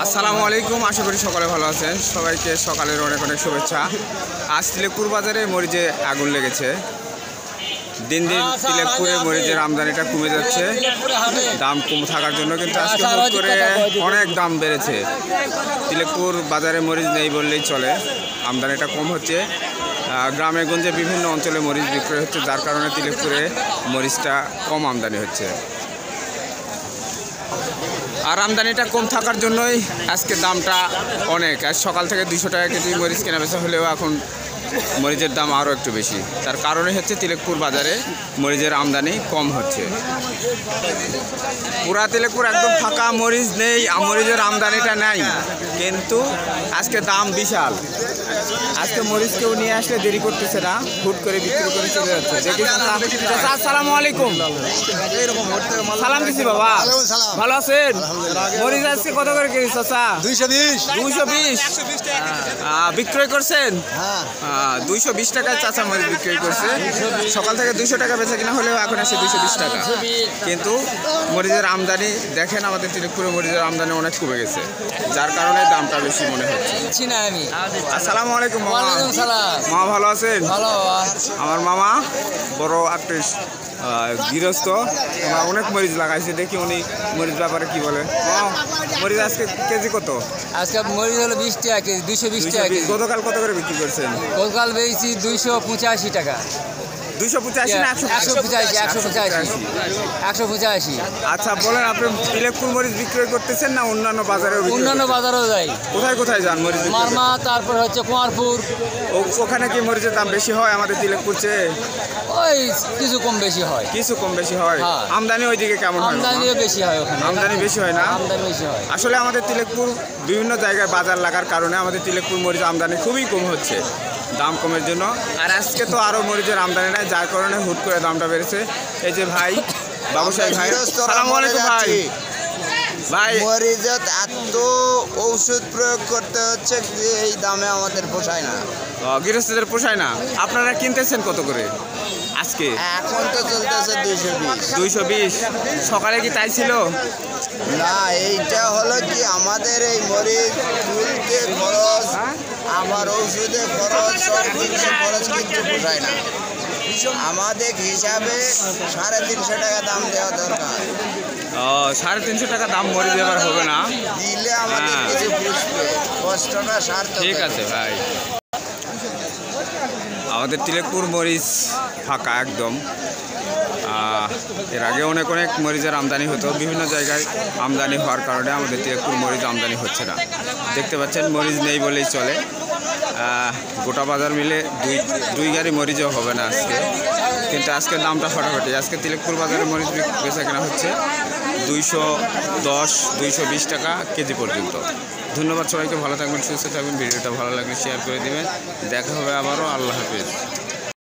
আসসালামু আলাইকুম, আশা করি সকলে ভালো আছেন। সবাইকে সকালের অনেক অনেক শুভেচ্ছা। আজ তিলেকপুর বাজারে মরিচে আগুন লেগেছে। দিন দিন তিলেকপুরে মরিচের আমদানিটা কমে যাচ্ছে, দাম কম থাকার জন্য কিন্তু আজকে হুট করে অনেক দাম বেড়েছে। তিলেকপুর বাজারে মরিচ নেই বললেই চলে, আমদানিটা কম হচ্ছে। গ্রামে গঞ্জে বিভিন্ন অঞ্চলে মরিচ বিক্রয় হচ্ছে, যার কারণে তিলেকপুরে মরিচটা কম আমদানি হচ্ছে। আর আমদানিটা কম থাকার জন্যই আজকে দামটা অনেক। আজ সকাল থেকে 200 টাকা কেজি মরিচ কেনা বেচা হলেও এখন মরিচের দাম আরও একটু বেশি। তার কারণে হচ্ছে তিলেকপুর বাজারে মরিচের আমদানি কম হচ্ছে। পুরা তিলেকপুর একদম ফাঁকা, মরিচ নেই, মরিচের আমদানিটা নাই, কিন্তু আজকে দাম বিশাল। আজকে মরিচ কেউ নিয়ে আসলে দেরি করতেছে না, হুট করে বিক্রি করে চলে যাচ্ছে। আসসালামু আলাইকুম, সালাম দিছি বাবা, ভালো আছেন? মরিচ আজকে কত করে কেজি চাচা? 220 বিক্রয় করছেন? 220 টাকায় চাচা মরিচ বিক্রি করছে। সকাল থেকে 200 টাকা বেচা কিনা হলেও এখন আসে 220 টাকা। কিন্তু মরিচের আমদানি দেখেন, আমাদের তিলেকপুরে মরিচের আমদানি অনেক কমে গেছে, যার কারণে দামটা বেশি মনে হচ্ছে। আসসালামু আলাইকুম মামা, মামা ভালো আছেন? আমার মামা বড় আর্টিস্ট, গৃহস্থ, আমরা অনেক মরিচ লাগাইছি। দেখি উনি মরিচ ব্যাপারে কি বলে। মরিচ আজকে কেজি কত? আজকে মরিচ হলো 20 টাকা কেজি, 220 টাকা কেজি। গতকাল কত করে বিক্রি করছেন? গতকাল বেশি 285 টাকা। 285 না 185? আচ্ছা বলেন, আপনি তিলেকপুর মরিচ বিক্রয় করতেছেন না অন্যান্য বাজারেও? অন্যান্য বাজারেও যাই। কোথায় কোথায় যান মরিচ? মারমা, তারপর হচ্ছে কুমারপুর। ওখানে কি মরিচের দাম বেশি হয় আমাদের তিলেকপুর চেয়ে? ওই কিছু কম বেশি হয়। কিছু কম বেশি হয়। আমদানি ওইদিকে কেমন হয়? আমদানিও বেশি হয় ওখানে। আমদানি বেশি হয় না? আমদানি বেশি হয়। আসলে আমাদের তিলেকপুর বিভিন্ন জায়গায় বাজার লাগার কারণে আমাদের তিলেকপুর মরিচ আমদানি খুবই কম হচ্ছে, দাম কমের জন্য। আর আজকে তো আরও মরিচের আমদানি নাই, যার কারণে হুট করে দামটা বেড়েছে। এই যে ভাই বাবুসাই ভাই, আসসালামু আলাইকুম ভাই। ভাই মরিচত এত ঔষধ প্রয়োগ করতে হচ্ছে যে এই দামে আমাদের পোষায় না, গৃহস্থদের পোষায় না। আপনারা কিনতেছেন কত করে আজকে? এখন তো চলতেছে 220। সকালে কি তাই ছিল না? এইটা হলো কি, আমাদের এই মরিচ তুলতে খরচ, আবার ওষুধে খরচ, সব কিছু খরচ কিন্তু পোষায় না। আমাদের হিসাবে 350 টাকা দাম দেওয়া দরকার। 350 টাকা দাম মরিচ এবার হবে না, দিলে আমাদের কিছু বুঝবে, কষ্টটা সার্থক। ঠিক আছে ভাই। আমাদের তিলেকপুর মরিচ ফাঁকা একদম। এর আগে অনেক অনেক মরিচের আমদানি হতো, বিভিন্ন জায়গায় আমদানি হওয়ার কারণে আমাদের তিলেকপুর মরিচ আমদানি হচ্ছে না। দেখতে পাচ্ছেন মরিচ নেই বলেই চলে। গোটা বাজার মিলে দুই গাড়ি মরিচও হবে না আজকে, কিন্তু আজকের দামটা ফাটাফাটি। আজকে তিলেকপুর বাজারে মরিচ বেচা কেনা হচ্ছে 210, 220 টাকা কেজি পর্যন্ত। ধন্যবাদ সবাইকে, ভালো থাকবেন, সুস্থ থাকবেন। ভিডিওটা ভালো লাগলে শেয়ার করে দেবেন। দেখা হবে আবারও। আল্লাহ হাফেজ।